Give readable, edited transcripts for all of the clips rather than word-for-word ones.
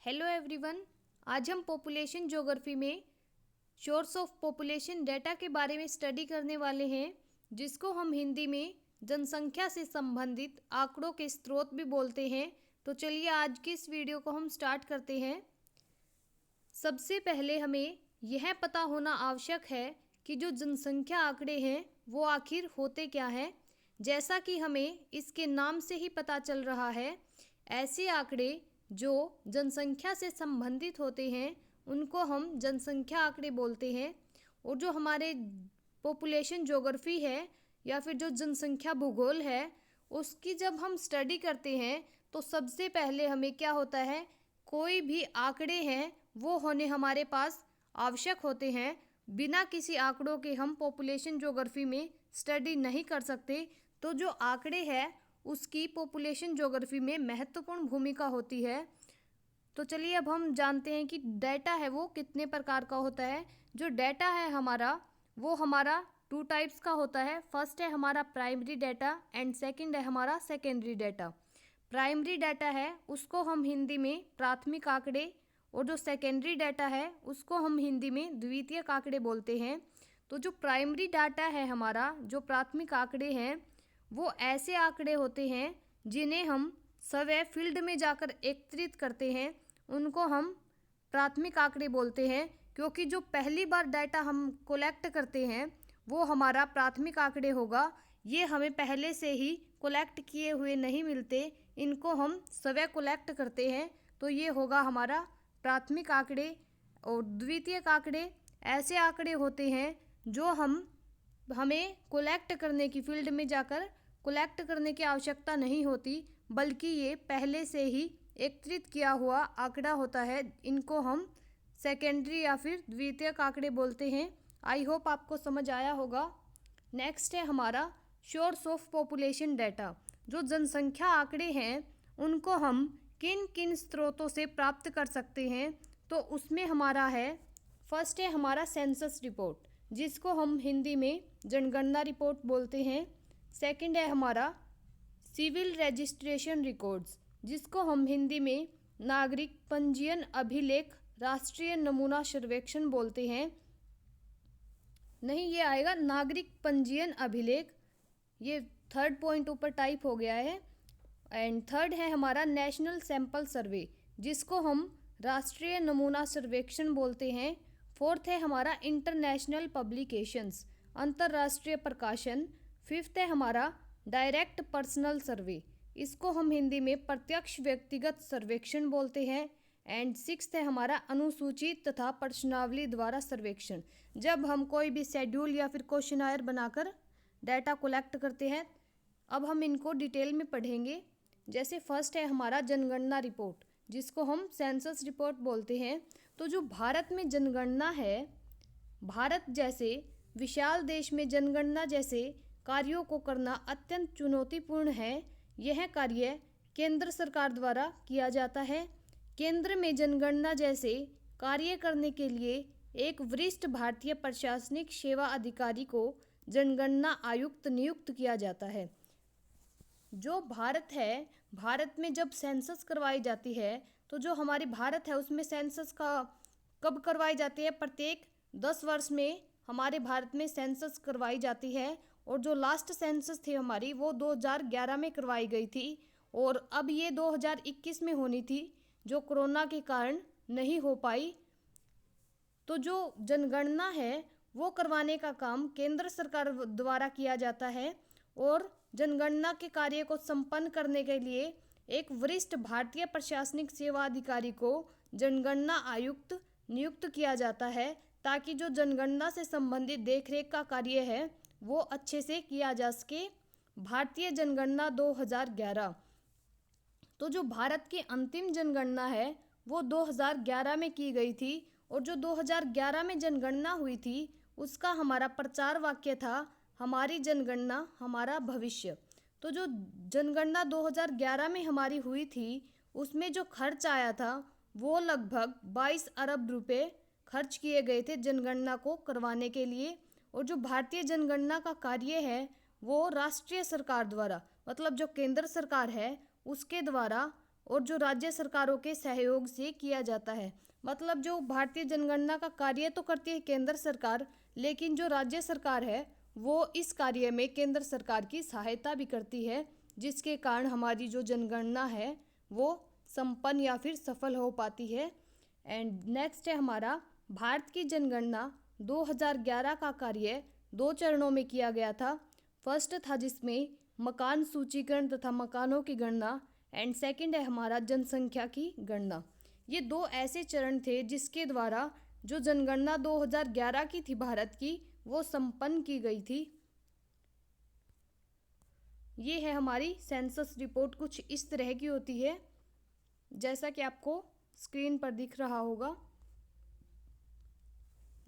Hello everyone. आज हम population geography में सोर्स ऑफ पॉपुलेशन डेटा के बारे में स्टडी करने वाले हैं, जिसको हम हिंदी में जनसंख्या से संबंधित आंकड़ों के स्रोत भी बोलते हैं। तो चलिए आज की इस वीडियो को हम स्टार्ट करते हैं। सबसे पहले हमें यह पता होना आवश्यक है कि जो जनसंख्या आंकड़े हैं वो आखिर होते क्या हैं। जैसा कि हमें इसके नाम से ही पता चल रहा है, ऐसे आंकड़े जो जनसंख्या से संबंधित होते हैं उनको हम जनसंख्या आंकड़े बोलते हैं। और जो हमारे पॉपुलेशन ज्योग्राफी है या फिर जो जनसंख्या भूगोल है, उसकी जब हम स्टडी करते हैं तो सबसे पहले हमें क्या होता है, कोई भी आंकड़े हैं वो होने हमारे पास आवश्यक होते हैं। बिना किसी आंकड़ों के हम पॉपुलेशन ज्योग्राफी में स्टडी नहीं कर सकते। तो जो आंकड़े हैं उसकी पॉपुलेशन ज्योग्राफी में महत्वपूर्ण भूमिका होती है। तो चलिए अब हम जानते हैं कि डाटा है वो कितने प्रकार का होता है। जो डाटा है हमारा वो हमारा 2 टाइप्स का होता है। फर्स्ट है हमारा प्राइमरी डाटा एंड सेकंड है हमारा सेकेंडरी डाटा। प्राइमरी डाटा है उसको हम हिंदी में प्राथमिक आंकड़े, और जो सेकेंडरी डाटा है उसको हम हिंदी में द्वितीयक आंकड़े बोलते हैं। तो जो प्राइमरी डाटा है हमारा, जो प्राथमिक आंकड़े हैं, वो ऐसे आंकड़े होते हैं जिन्हें हम स्वयं फील्ड में जाकर एकत्रित करते हैं, उनको हम प्राथमिक आंकड़े बोलते हैं। क्योंकि जो पहली बार डाटा हम कलेक्ट करते हैं वो हमारा प्राथमिक आंकड़े होगा। ये हमें पहले से ही कलेक्ट किए हुए नहीं मिलते, इनको हम स्वयं कलेक्ट करते हैं। तो ये होगा हमारा प्राथमिक आंकड़े। और द्वितीयक आंकड़े ऐसे आंकड़े होते हैं जो हमें कलेक्ट करने की फील्ड में जाकर कलेक्ट करने की आवश्यकता नहीं होती, बल्कि ये पहले से ही एकत्रित किया हुआ आंकड़ा होता है। इनको हम सेकेंडरी या फिर द्वितीयक आंकड़े बोलते हैं। आई होप आपको समझ आया होगा। नेक्स्ट है हमारा सोर्स ऑफ पॉपुलेशन डाटा। जो जनसंख्या आंकड़े हैं उनको हम किन किन स्रोतों से प्राप्त कर सकते हैं, तो उसमें हमारा है फर्स्ट है हमारा सेंसस रिपोर्ट, जिसको हम हिंदी में जनगणना रिपोर्ट बोलते हैं। सेकंड है हमारा सिविल रजिस्ट्रेशन रिकॉर्ड्स, जिसको हम हिंदी में नागरिक पंजीयन अभिलेख राष्ट्रीय नमूना सर्वेक्षण बोलते हैं। नहीं, ये आएगा नागरिक पंजीयन अभिलेख, ये थर्ड पॉइंट ऊपर टाइप हो गया है। एंड थर्ड है हमारा नेशनल सैंपल सर्वे, जिसको हम राष्ट्रीय नमूना सर्वेक्षण बोलते हैं। फोर्थ है हमारा इंटरनेशनल पब्लिकेशंस, अंतर्राष्ट्रीय प्रकाशन। फिफ्थ है हमारा डायरेक्ट पर्सनल सर्वे, इसको हम हिंदी में प्रत्यक्ष व्यक्तिगत सर्वेक्षण बोलते हैं। एंड सिक्स्थ है हमारा अनुसूचित तथा प्रश्नावली द्वारा सर्वेक्षण, जब हम कोई भी शेड्यूल या फिर क्वेश्चनायर बनाकर डाटा कलेक्ट करते हैं। अब हम इनको डिटेल में पढ़ेंगे। जैसे फर्स्ट है हमारा जनगणना रिपोर्ट, जिसको हम सेंसस रिपोर्ट बोलते हैं। तो जो भारत में जनगणना है, भारत जैसे विशाल देश में जनगणना जैसे कार्यों को करना अत्यंत चुनौतीपूर्ण है। यह कार्य केंद्र सरकार द्वारा किया जाता है। केंद्र में जनगणना जैसे कार्य करने के लिए एक वरिष्ठ भारतीय प्रशासनिक सेवा अधिकारी को जनगणना आयुक्त नियुक्त किया जाता है। जो भारत है, भारत में जब सेंसस करवाई जाती है, तो जो हमारी भारत है उसमें सेंसस का कब करवाई जाती है, प्रत्येक 10 वर्ष में हमारे भारत में सेंसस करवाई जाती है। और जो लास्ट सेंसस थी हमारी वो 2011 में करवाई गई थी, और अब ये 2021 में होनी थी, जो कोरोना के कारण नहीं हो पाई। तो जो जनगणना है वो करवाने का काम केंद्र सरकार द्वारा किया जाता है, और जनगणना के कार्य को संपन्न करने के लिए एक वरिष्ठ भारतीय प्रशासनिक सेवा अधिकारी को जनगणना आयुक्त नियुक्त किया जाता है, ताकि जो जनगणना से संबंधित देखरेख का कार्य है वो अच्छे से किया जा सके। भारतीय जनगणना 2011, तो जो भारत की अंतिम जनगणना है वो 2011 में की गई थी। और जो 2011 में जनगणना हुई थी उसका हमारा प्रचार वाक्य था, हमारी जनगणना हमारा भविष्य। तो जो जनगणना 2011 में हमारी हुई थी उसमें जो खर्च आया था वो लगभग 22 अरब रुपए खर्च किए गए थे जनगणना को करवाने के लिए। और जो भारतीय जनगणना का कार्य है वो राष्ट्रीय सरकार द्वारा, मतलब जो केंद्र सरकार है उसके द्वारा और जो राज्य सरकारों के सहयोग से किया जाता है। मतलब जो भारतीय जनगणना का कार्य तो करती है केंद्र सरकार, लेकिन जो राज्य सरकार है वो इस कार्य में केंद्र सरकार की सहायता भी करती है, जिसके कारण हमारी जो जनगणना है वो संपन्न या फिर सफल हो पाती है। एंड नेक्स्ट है हमारा भारत की जनगणना 2011 का कार्य 2 चरणों में किया गया था। फर्स्ट था जिसमें मकान सूचीकरण तथा मकानों की गणना, एंड सेकंड है हमारा जनसंख्या की गणना। ये 2 ऐसे चरण थे जिसके द्वारा जो जनगणना 2011 की थी भारत की, वो संपन्न की गई थी। ये है हमारी सेंसस रिपोर्ट, कुछ इस तरह की होती है जैसा कि आपको स्क्रीन पर दिख रहा होगा।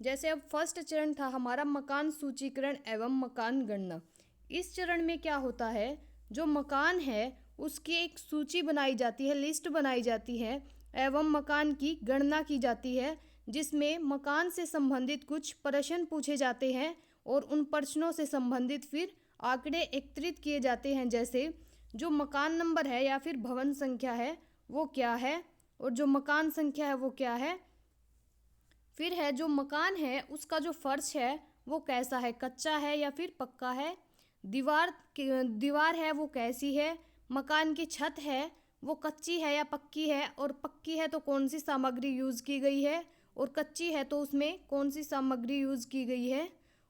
जैसे अब फर्स्ट चरण था हमारा मकान सूचीकरण एवं मकान गणना। इस चरण में क्या होता है, जो मकान है उसकी एक सूची बनाई जाती है, लिस्ट बनाई जाती है एवं मकान की गणना की जाती है, जिसमें मकान से संबंधित कुछ प्रश्न पूछे जाते हैं और उन प्रश्नों से संबंधित फिर आंकड़े एकत्रित किए जाते हैं। जैसे जो मकान नंबर है या फिर भवन संख्या है वो क्या है, और जो मकान संख्या है वो क्या है। फिर है जो मकान है उसका जो फर्श है वो कैसा है, कच्चा है या फिर पक्का है। दीवार है वो कैसी है। मकान की छत है वो कच्ची है या पक्की है, और पक्की है तो कौन सी सामग्री यूज़ की गई है, और कच्ची है तो उसमें कौन सी सामग्री यूज़ की गई है।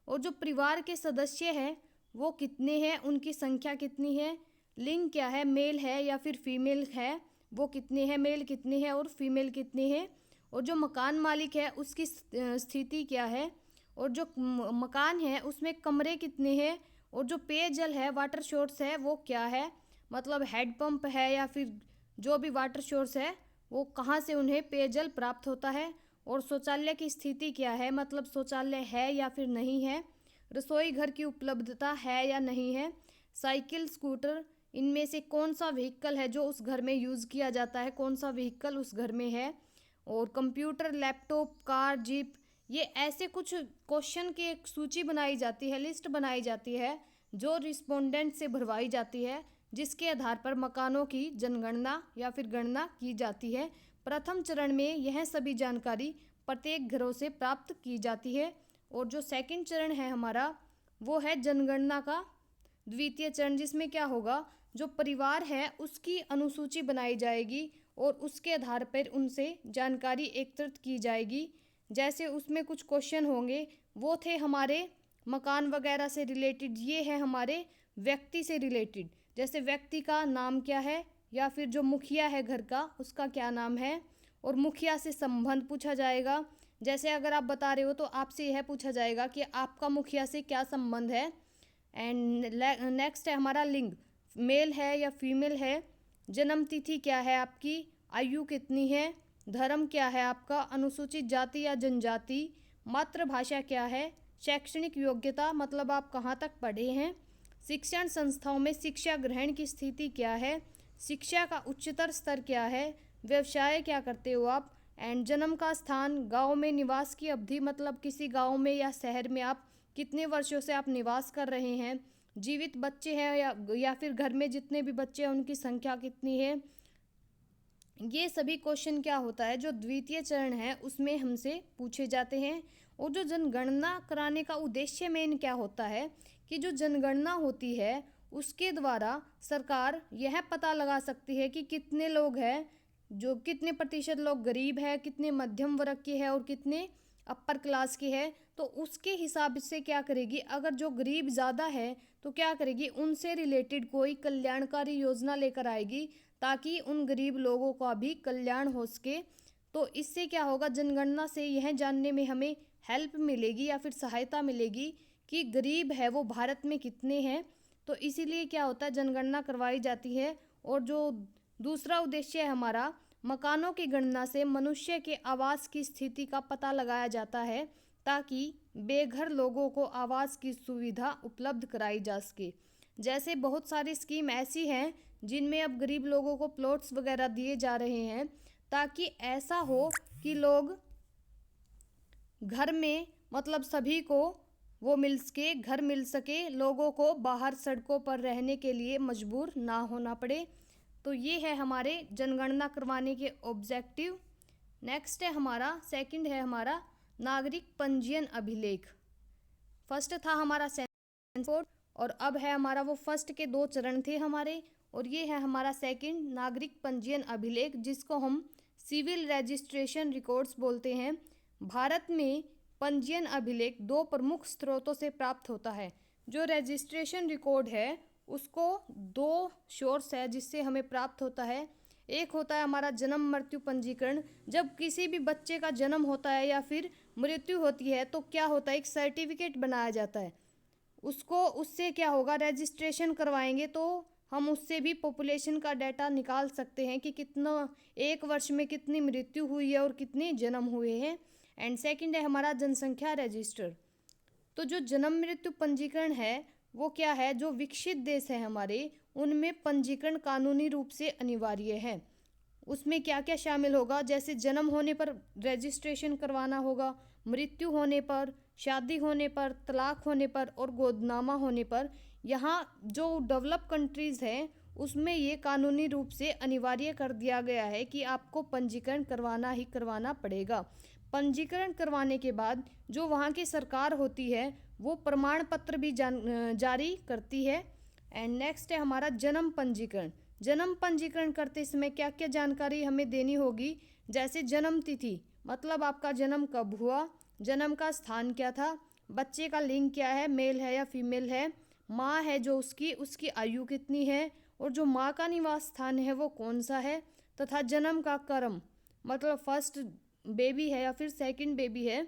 और जो परिवार के सदस्य हैं वो कितने हैं, उनकी संख्या कितनी है। लिंग क्या है, मेल है या फिर फीमेल है, वो कितने हैं, मेल कितने हैं और फीमेल कितने हैं। और जो मकान मालिक है उसकी स्थिति क्या है, और जो मकान है उसमें कमरे कितने हैं, और जो पेयजल है वाटर सोर्स है वो क्या है, मतलब हेड पंप है या फिर जो भी वाटर सोर्स है वो कहाँ से उन्हें पेयजल प्राप्त होता है। और शौचालय की स्थिति क्या है, मतलब शौचालय है या फिर नहीं है। रसोई घर की उपलब्धता है या नहीं है। साइकिल, स्कूटर, इनमें से कौन सा व्हीकल है जो उस घर में यूज़ किया जाता है, कौन सा व्हीकल उस घर में है। और कंप्यूटर, लैपटॉप, कार, जीप, ये ऐसे कुछ क्वेश्चन की एक सूची बनाई जाती है, लिस्ट बनाई जाती है जो रिस्पोंडेंट से भरवाई जाती है, जिसके आधार पर मकानों की जनगणना या फिर गणना की जाती है। प्रथम चरण में यह सभी जानकारी प्रत्येक घरों से प्राप्त की जाती है। और जो सेकंड चरण है हमारा वो है जनगणना का द्वितीय चरण, जिसमें क्या होगा, जो परिवार है उसकी अनुसूची बनाई जाएगी और उसके आधार पर उनसे जानकारी एकत्रित की जाएगी। जैसे उसमें कुछ क्वेश्चन होंगे वो थे हमारे मकान वगैरह से रिलेटेड, ये है हमारे व्यक्ति से रिलेटेड, जैसे व्यक्ति का नाम क्या है या फिर जो मुखिया है घर का उसका क्या नाम है, और मुखिया से संबंध पूछा जाएगा। जैसे अगर आप बता रहे हो तो आपसे यह पूछा जाएगा कि आपका मुखिया से क्या संबंध है। एंड नेक्स्ट है हमारा लिंग, मेल है या फीमेल है। जन्म तिथि क्या है आपकी, आयु कितनी है, धर्म क्या है आपका, अनुसूचित जाति या जनजाति, मातृभाषा क्या है, शैक्षणिक योग्यता मतलब आप कहाँ तक पढ़े हैं, शिक्षण संस्थाओं में शिक्षा ग्रहण की स्थिति क्या है, शिक्षा का उच्चतर स्तर क्या है, व्यवसाय क्या करते हो आप। एंड जन्म का स्थान, गांव में निवास की अवधि मतलब किसी गांव में या शहर में आप कितने वर्षों से आप निवास कर रहे हैं, जीवित बच्चे हैं या फिर घर में जितने भी बच्चे हैं उनकी संख्या कितनी है। ये सभी क्वेश्चन क्या होता है जो द्वितीय चरण है उसमें हमसे पूछे जाते हैं। और जो जनगणना कराने का उद्देश्य मेन क्या होता है कि जो जनगणना होती है उसके द्वारा सरकार यह पता लगा सकती है कि कितने लोग हैं, जो कितने प्रतिशत लोग गरीब है, कितने मध्यम वर्ग के हैं और कितने अपर क्लास के हैं। तो उसके हिसाब से क्या करेगी, अगर जो गरीब ज़्यादा है तो क्या करेगी, उनसे रिलेटेड कोई कल्याणकारी योजना लेकर आएगी ताकि उन गरीब लोगों का भी कल्याण हो सके। तो इससे क्या होगा, जनगणना से यह जानने में हमें हेल्प मिलेगी या फिर सहायता मिलेगी कि गरीब है वो भारत में कितने हैं। तो इसीलिए क्या होता है, जनगणना करवाई जाती है। और जो दूसरा उद्देश्य है हमारा, मकानों की गणना से मनुष्य के आवास की स्थिति का पता लगाया जाता है ताकि बेघर लोगों को आवास की सुविधा उपलब्ध कराई जा सके। जैसे बहुत सारी स्कीम ऐसी हैं जिनमें अब गरीब लोगों को प्लॉट्स वगैरह दिए जा रहे हैं ताकि ऐसा हो कि लोग घर में मतलब सभी को वो मिल सके, घर मिल सके, लोगों को बाहर सड़कों पर रहने के लिए मजबूर ना होना पड़े। तो ये है हमारे जनगणना करवाने के ऑब्जेक्टिव। नेक्स्ट है हमारा सेकंड है हमारा नागरिक पंजीयन अभिलेख। फर्स्ट था हमारा सेंसस बोर्ड और अब है हमारा वो फर्स्ट के 2 चरण थे हमारे, और ये है हमारा सेकंड नागरिक पंजीयन अभिलेख, जिसको हम सिविल रजिस्ट्रेशन रिकॉर्ड्स बोलते हैं। भारत में पंजीयन अभिलेख 2 प्रमुख स्रोतों से प्राप्त होता है। जो रजिस्ट्रेशन रिकॉर्ड है उसको 2 सोर्स है जिससे हमें प्राप्त होता है। एक होता है हमारा जन्म मृत्यु पंजीकरण। जब किसी भी बच्चे का जन्म होता है या फिर मृत्यु होती है तो क्या होता है, एक सर्टिफिकेट बनाया जाता है। उसको उससे क्या होगा, रजिस्ट्रेशन करवाएंगे तो हम उससे भी पॉपुलेशन का डाटा निकाल सकते हैं कि कितना एक वर्ष में कितनी मृत्यु हुई है और कितने जन्म हुए हैं। एंड सेकंड है हमारा जनसंख्या रजिस्टर। तो जो जन्म मृत्यु पंजीकरण है वो क्या है, जो विकसित देश है हमारे उनमें पंजीकरण कानूनी रूप से अनिवार्य है। उसमें क्या क्या शामिल होगा, जैसे जन्म होने पर रजिस्ट्रेशन करवाना होगा, मृत्यु होने पर, शादी होने पर, तलाक होने पर और गोदनामा होने पर। यहाँ जो डेवलप कंट्रीज़ हैं उसमें ये कानूनी रूप से अनिवार्य कर दिया गया है कि आपको पंजीकरण करवाना ही करवाना पड़ेगा। पंजीकरण करवाने के बाद जो वहाँ की सरकार होती है वो प्रमाण पत्र भी जारी करती है। एंड नेक्स्ट है हमारा जन्म पंजीकरण। जन्म पंजीकरण करते समय क्या क्या जानकारी हमें देनी होगी, जैसे जन्म तिथि, मतलब आपका जन्म कब हुआ, जन्म का स्थान क्या था, बच्चे का लिंग क्या है, मेल है या फीमेल है, माँ है जो उसकी आयु कितनी है और जो माँ का निवास स्थान है वो कौन सा है, तथा जन्म का क्रम, मतलब फर्स्ट बेबी है या फिर सेकंड बेबी है।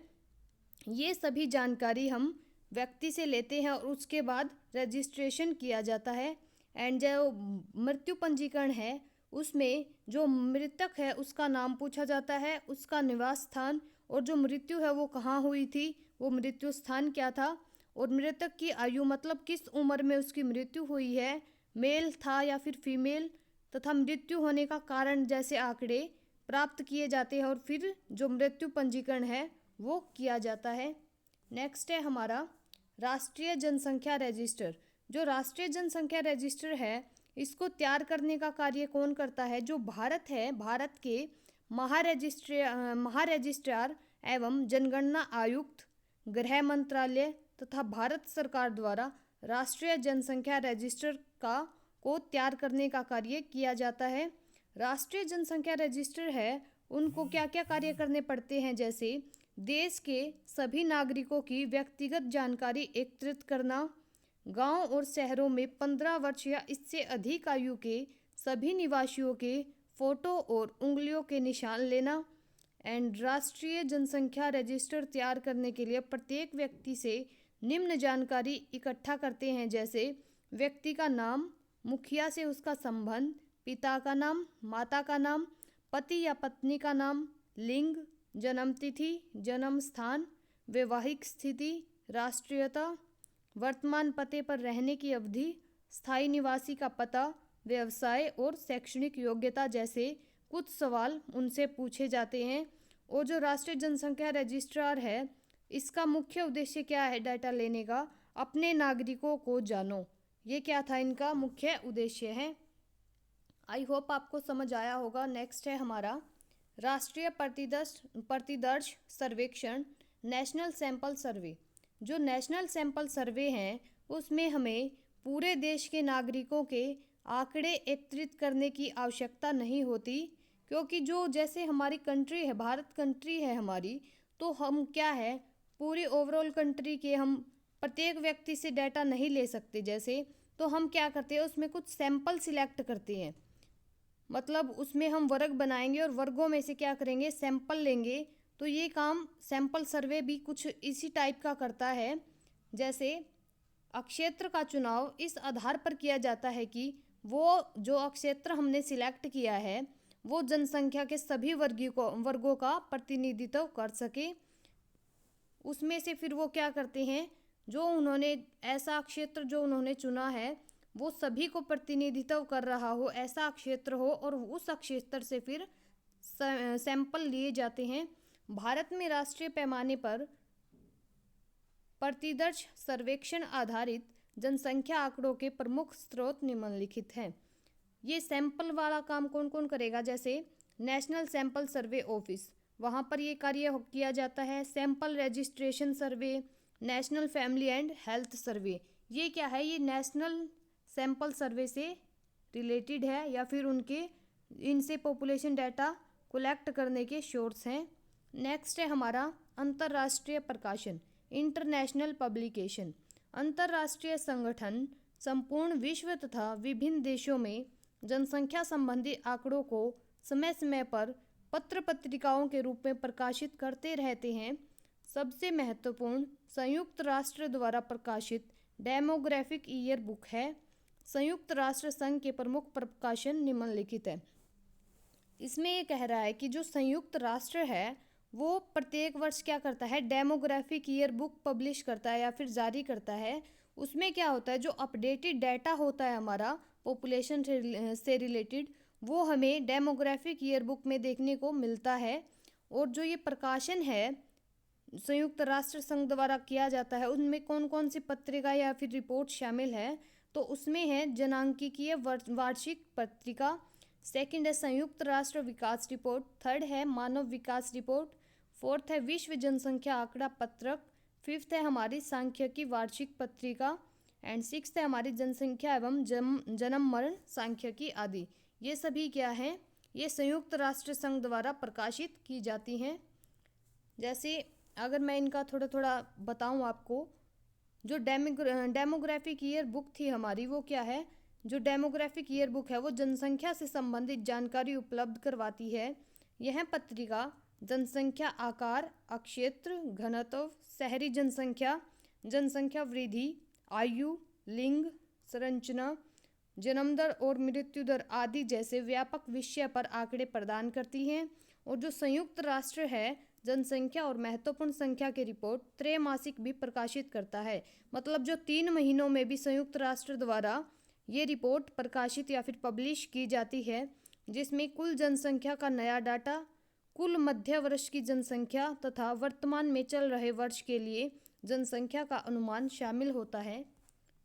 ये सभी जानकारी हम व्यक्ति से लेते हैं और उसके बाद रजिस्ट्रेशन किया जाता है। एंड जो मृत्यु पंजीकरण है उसमें जो मृतक है उसका नाम पूछा जाता है, उसका निवास स्थान, और जो मृत्यु है वो कहाँ हुई थी, वो मृत्यु स्थान क्या था, और मृतक की आयु मतलब किस उम्र में उसकी मृत्यु हुई है, मेल था या फिर फीमेल, तथा मृत्यु होने का कारण जैसे आंकड़े प्राप्त किए जाते हैं और फिर जो मृत्यु पंजीकरण है वो किया जाता है। नेक्स्ट है हमारा राष्ट्रीय जनसंख्या रजिस्टर। जो राष्ट्रीय जनसंख्या रजिस्टर है इसको तैयार करने का कार्य कौन करता है, जो भारत है, भारत के महारजिस्ट्रार एवं जनगणना आयुक्त, गृह मंत्रालय तथा भारत सरकार द्वारा राष्ट्रीय जनसंख्या रजिस्टर को तैयार करने का कार्य किया जाता है। राष्ट्रीय जनसंख्या रजिस्टर है उनको क्या क्या कार्य करने पड़ते हैं, जैसे देश के सभी नागरिकों की व्यक्तिगत जानकारी एकत्रित करना, गांव और शहरों में 15 वर्ष या इससे अधिक आयु के सभी निवासियों के फोटो और उंगलियों के निशान लेना। एंड राष्ट्रीय जनसंख्या रजिस्टर तैयार करने के लिए प्रत्येक व्यक्ति से निम्न जानकारी इकट्ठा करते हैं, जैसे व्यक्ति का नाम, मुखिया से उसका संबंध, पिता का नाम, माता का नाम, पति या पत्नी का नाम, लिंग, जन्म तिथि, जन्म स्थान, वैवाहिक स्थिति, राष्ट्रीयता, वर्तमान पते पर रहने की अवधि, स्थायी निवासी का पता, व्यवसाय और शैक्षणिक योग्यता जैसे कुछ सवाल उनसे पूछे जाते हैं। और जो राष्ट्रीय जनसंख्या रजिस्ट्रार है इसका मुख्य उद्देश्य क्या है, डाटा लेने का, अपने नागरिकों को जानो। ये क्या था, इनका मुख्य उद्देश्य है। आई होप आपको समझ आया होगा। नेक्स्ट है हमारा राष्ट्रीय प्रतिदर्श सर्वेक्षण, नेशनल सैंपल सर्वे। जो नेशनल सैंपल सर्वे हैं उसमें हमें पूरे देश के नागरिकों के आंकड़े एकत्रित करने की आवश्यकता नहीं होती, क्योंकि जो जैसे हमारी कंट्री है, भारत कंट्री है हमारी, तो हम क्या है पूरी ओवरऑल कंट्री के हम प्रत्येक व्यक्ति से डाटा नहीं ले सकते। जैसे तो हम क्या करते हैं उसमें कुछ सैंपल सिलेक्ट करते हैं, मतलब उसमें हम वर्ग बनाएंगे और वर्गों में से क्या करेंगे सैंपल लेंगे। तो ये काम सैंपल सर्वे भी कुछ इसी टाइप का करता है। जैसे अक्षेत्र का चुनाव इस आधार पर किया जाता है कि वो जो अक्षेत्र हमने सिलेक्ट किया है वो जनसंख्या के सभी वर्गों का प्रतिनिधित्व कर सके। उसमें से फिर वो क्या करते हैं, जो उन्होंने ऐसा क्षेत्र जो उन्होंने चुना है वो सभी को प्रतिनिधित्व कर रहा हो, ऐसा क्षेत्र हो, और उस क्षेत्र से फिर सैंपल लिए जाते हैं। भारत में राष्ट्रीय पैमाने पर प्रतिदर्श सर्वेक्षण आधारित जनसंख्या आंकड़ों के प्रमुख स्रोत निम्नलिखित हैं। ये सैंपल वाला काम कौन कौन करेगा, जैसे नेशनल सैंपल सर्वे ऑफिस, वहाँ पर ये कार्य किया जाता है। Sample registration survey, national family and health survey, ये क्या है, ये नेशनल सैंपल सर्वे से रिलेटेड है या फिर इनसे पॉपुलेशन डाटा कलेक्ट करने के सोर्स हैं। नेक्स्ट है हमारा अंतर्राष्ट्रीय प्रकाशन, इंटरनेशनल पब्लिकेशन। अंतर्राष्ट्रीय संगठन संपूर्ण विश्व तथा विभिन्न देशों में जनसंख्या संबंधी आंकड़ों को समय समय पर पत्र पत्रिकाओं के रूप में प्रकाशित करते रहते हैं। सबसे महत्वपूर्ण संयुक्त राष्ट्र द्वारा प्रकाशित डेमोग्राफिक ईयर बुक है। संयुक्त राष्ट्र संघ के प्रमुख प्रकाशन निम्नलिखित है। इसमें ये कह रहा है कि जो संयुक्त राष्ट्र है वो प्रत्येक वर्ष क्या करता है, डेमोग्राफिक ईयर बुक पब्लिश करता है या फिर जारी करता है। उसमें क्या होता है, जो अपडेटेड डाटा होता है हमारा पॉपुलेशन से रिलेटेड, वो हमें डेमोग्राफिक ईयर बुक में देखने को मिलता है। और जो ये प्रकाशन है संयुक्त राष्ट्र संघ द्वारा किया जाता है, उनमें कौन कौन सी पत्रिका या फिर रिपोर्ट शामिल है, तो उसमें है जनांकीय वार्षिक पत्रिका, सेकंड है संयुक्त राष्ट्र विकास रिपोर्ट, थर्ड है मानव विकास रिपोर्ट, फोर्थ है विश्व जनसंख्या आंकड़ा पत्रक, फिफ्थ है हमारी सांख्यिकी वार्षिक पत्रिका एंड सिक्स्थ है हमारी जनसंख्या एवं जन्म मरण सांख्यिकी आदि। ये सभी क्या है, ये संयुक्त राष्ट्र संघ द्वारा प्रकाशित की जाती हैं। जैसे अगर मैं इनका थोड़ा थोड़ा बताऊं आपको, जो डेमोग्राफिक ईयर बुक थी हमारी, वो क्या है, जो डेमोग्राफिक ईयर बुक है वो जनसंख्या से संबंधित जानकारी उपलब्ध करवाती है। यह पत्रिका जनसंख्या आकार, अक्षेत्र, घनत्व, शहरी जनसंख्या, जनसंख्या वृद्धि, आयु, लिंग, संरचना, जन्म दर और मृत्यु दर आदि जैसे व्यापक विषय पर आंकड़े प्रदान करती हैं। और जो संयुक्त राष्ट्र है जनसंख्या और महत्वपूर्ण संख्या की रिपोर्ट त्रैमासिक भी प्रकाशित करता है। मतलब जो 3 महीनों में भी संयुक्त राष्ट्र द्वारा ये रिपोर्ट प्रकाशित या फिर पब्लिश की जाती है, जिसमें कुल जनसंख्या का नया डाटा, कुल मध्य वर्ष की जनसंख्या तथा वर्तमान में चल रहे वर्ष के लिए जनसंख्या का अनुमान शामिल होता है।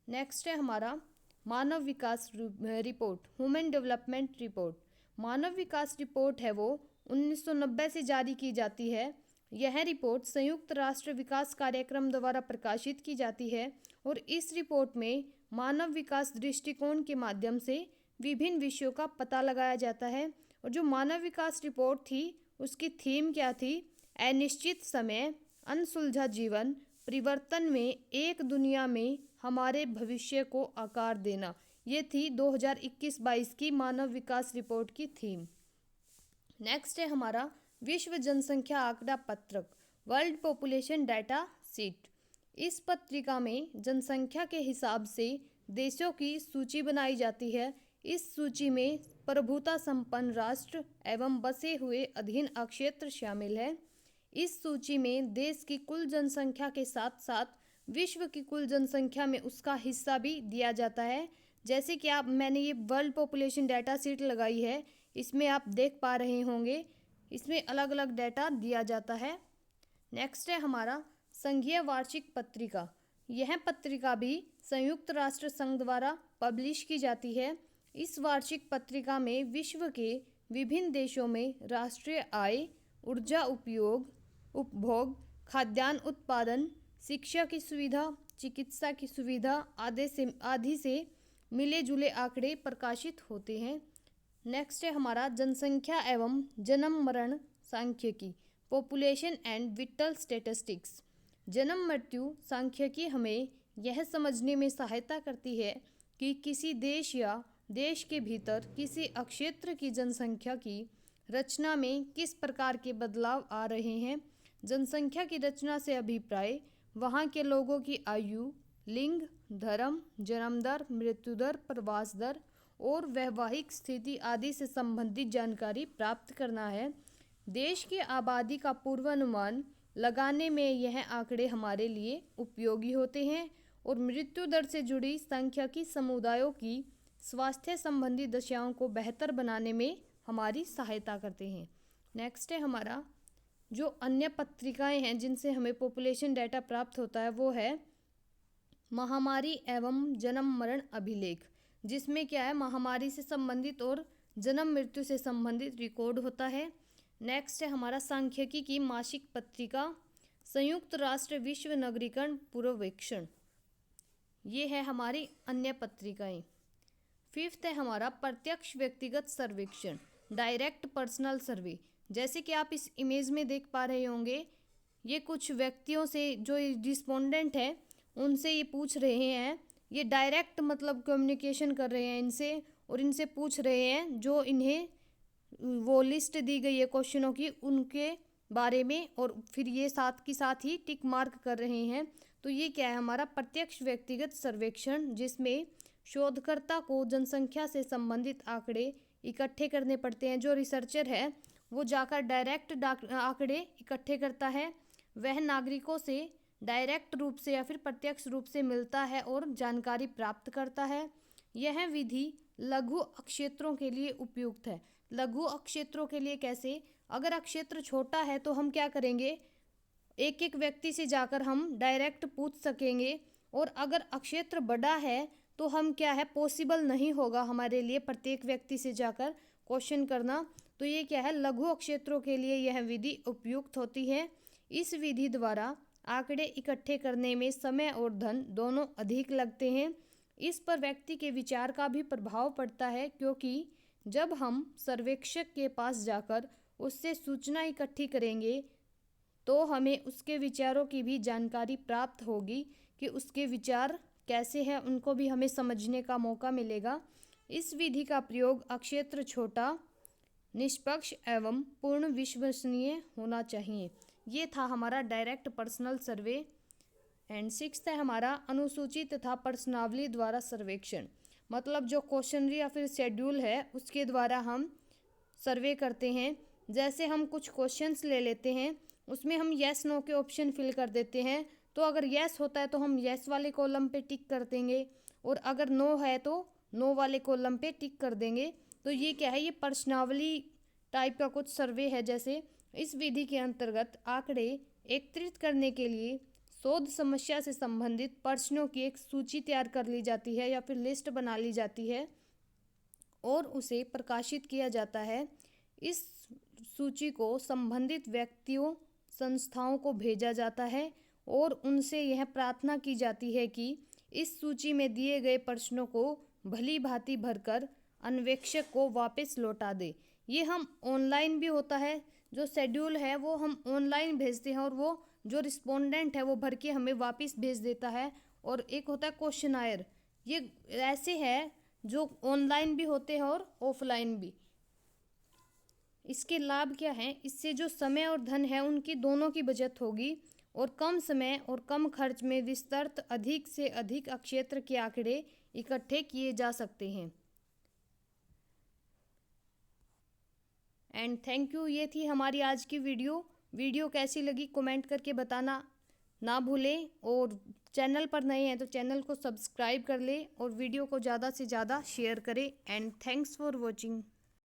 नेक्स्ट है हमारा मानव विकास रिपोर्ट, ह्यूमन डेवलपमेंट रिपोर्ट। मानव विकास रिपोर्ट है वो 1990 से जारी की जाती है। यह रिपोर्ट संयुक्त राष्ट्र विकास कार्यक्रम द्वारा प्रकाशित की जाती है और इस रिपोर्ट में मानव विकास दृष्टिकोण के माध्यम से विभिन्न विषयों का पता लगाया जाता है। और जो मानव विकास रिपोर्ट थी उसकी थीम क्या थी, अनिश्चित समय, अनसुलझा जीवन, परिवर्तन में एक दुनिया में हमारे भविष्य को आकार देना। ये थी 2021-22 की मानव विकास रिपोर्ट की थीम। नेक्स्ट है हमारा विश्व जनसंख्या आंकड़ा पत्रक, वर्ल्ड पॉपुलेशन डाटा सीट। इस पत्रिका में जनसंख्या के हिसाब से देशों की सूची बनाई जाती है। इस सूची में प्रभुता संपन्न राष्ट्र एवं बसे हुए अधीन क्षेत्र शामिल है। इस सूची में देश की कुल जनसंख्या के साथ साथ विश्व की कुल जनसंख्या में उसका हिस्सा भी दिया जाता है। जैसे कि मैंने ये वर्ल्ड पॉपुलेशन डाटा सीट लगाई है, इसमें आप देख पा रहे होंगे, इसमें अलग अलग डाटा दिया जाता है। नेक्स्ट है हमारा संघीय वार्षिक पत्रिका। यह पत्रिका भी संयुक्त राष्ट्र संघ द्वारा पब्लिश की जाती है। इस वार्षिक पत्रिका में विश्व के विभिन्न देशों में राष्ट्रीय आय, ऊर्जा उपभोग, खाद्यान्न उत्पादन, शिक्षा की सुविधा, चिकित्सा की सुविधा आदि से मिले जुले आंकड़े प्रकाशित होते हैं। नेक्स्ट है हमारा जनसंख्या एवं जन्म मरण सांख्यिकी, पॉपुलेशन एंड विटल स्टैटिस्टिक्स। जन्म मृत्यु सांख्यिकी हमें यह समझने में सहायता करती है कि किसी देश या देश के भीतर किसी क्षेत्र की जनसंख्या की रचना में किस प्रकार के बदलाव आ रहे हैं। जनसंख्या की रचना से अभिप्राय वहाँ के लोगों की आयु, लिंग, धर्म, जन्म दर, मृत्यु दर, प्रवास दर और वैवाहिक स्थिति आदि से संबंधित जानकारी प्राप्त करना है। देश की आबादी का पूर्वानुमान लगाने में यह आंकड़े हमारे लिए उपयोगी होते हैं और मृत्यु दर से जुड़ी सांख्यिकी समुदायों की स्वास्थ्य संबंधी दशाओं को बेहतर बनाने में हमारी सहायता करते हैं। नेक्स्ट है हमारा जो अन्य पत्रिकाएं हैं जिनसे हमें पॉपुलेशन डाटा प्राप्त होता है, वो है महामारी एवं जन्म मरण अभिलेख। जिसमें क्या है, महामारी से संबंधित और जन्म मृत्यु से संबंधित रिकॉर्ड होता है। नेक्स्ट है हमारा सांख्यिकी की मासिक पत्रिका संयुक्त राष्ट्र विश्व नगरीकरण पूर्वेक्षण, ये है हमारी अन्य पत्रिकाएं। फिफ्थ है हमारा प्रत्यक्ष व्यक्तिगत सर्वेक्षण डायरेक्ट पर्सनल सर्वे। जैसे कि आप इस इमेज में देख पा रहे होंगे, ये कुछ व्यक्तियों से जो रिस्पोंडेंट है उनसे ये पूछ रहे हैं, ये डायरेक्ट मतलब कम्युनिकेशन कर रहे हैं इनसे, और इनसे पूछ रहे हैं जो इन्हें वो लिस्ट दी गई है क्वेश्चनों की उनके बारे में, और फिर ये साथ की साथ ही टिक मार्क कर रहे हैं। तो ये क्या है, हमारा प्रत्यक्ष व्यक्तिगत सर्वेक्षण, जिसमें शोधकर्ता को जनसंख्या से संबंधित आंकड़े इकट्ठे करने पड़ते हैं। जो रिसर्चर है वो जाकर डायरेक्ट आंकड़े इकट्ठे करता है, वह नागरिकों से डायरेक्ट रूप से या फिर प्रत्यक्ष रूप से मिलता है और जानकारी प्राप्त करता है। यह विधि लघु अक्षेत्रों के लिए उपयुक्त है। लघु अक्षेत्रों के लिए कैसे, अगर अक्षेत्र छोटा है तो हम क्या करेंगे, एक एक व्यक्ति से जाकर हम डायरेक्ट पूछ सकेंगे, और अगर अक्षेत्र बड़ा है तो हम क्या है, पॉसिबल नहीं होगा हमारे लिए प्रत्येक व्यक्ति से जाकर क्वेश्चन करना। तो ये क्या है, लघु अक्षेत्रों के लिए यह विधि उपयुक्त होती है। इस विधि द्वारा आंकड़े इकट्ठे करने में समय और धन दोनों अधिक लगते हैं। इस पर व्यक्ति के विचार का भी प्रभाव पड़ता है, क्योंकि जब हम सर्वेक्षक के पास जाकर उससे सूचना इकट्ठी करेंगे तो हमें उसके विचारों की भी जानकारी प्राप्त होगी कि उसके विचार कैसे हैं, उनको भी हमें समझने का मौका मिलेगा। इस विधि का प्रयोग अक्षेत्र छोटा, निष्पक्ष एवं पूर्ण विश्वसनीय होना चाहिए। ये था हमारा direct personal survey. And sixth है हमारा अनुसूची तथा प्रश्नावली द्वारा सर्वेक्षण, मतलब जो क्वेश्चनरी या फिर शेड्यूल है उसके द्वारा हम सर्वे करते हैं। जैसे हम कुछ क्वेश्चंस ले लेते हैं, उसमें हम येस नो के ऑप्शन फिल कर देते हैं, तो अगर येस होता है तो हम येस वाले कॉलम पे टिक कर देंगे, और अगर नो है तो नो वाले कॉलम पे टिक कर देंगे। तो ये क्या है, ये प्रश्नावली टाइप का कुछ सर्वे है। जैसे इस विधि के अंतर्गत आंकड़े एकत्रित करने के लिए शोध समस्या से संबंधित प्रश्नों की एक सूची तैयार कर ली जाती है या फिर लिस्ट बना ली जाती है और उसे प्रकाशित किया जाता है। इस सूची को संबंधित व्यक्तियों संस्थाओं को भेजा जाता है और उनसे यह प्रार्थना की जाती है कि इस सूची में दिए गए प्रश्नों को भली भांति भरकर अन्वेषक को वापस लौटा दे। ये हम ऑनलाइन भी होता है, जो शेड्यूल है वो हम ऑनलाइन भेजते हैं और वो जो रिस्पोंडेंट है वो भर के हमें वापस भेज देता है। और एक होता है क्वेश्चनायर, ये ऐसे है जो ऑनलाइन भी होते हैं और ऑफलाइन भी। इसके लाभ क्या हैं, इससे जो समय और धन है उनकी दोनों की बचत होगी और कम समय और कम खर्च में विस्तृत अधिक से अधिक क्षेत्र के आंकड़े इकट्ठे किए जा सकते हैं। And thank you. ये थी हमारी आज की वीडियो कैसी लगी कमेंट करके बताना ना भूलें, और चैनल पर नए हैं तो चैनल को सब्सक्राइब कर लें और वीडियो को ज़्यादा से ज़्यादा शेयर करें। And thanks for watching.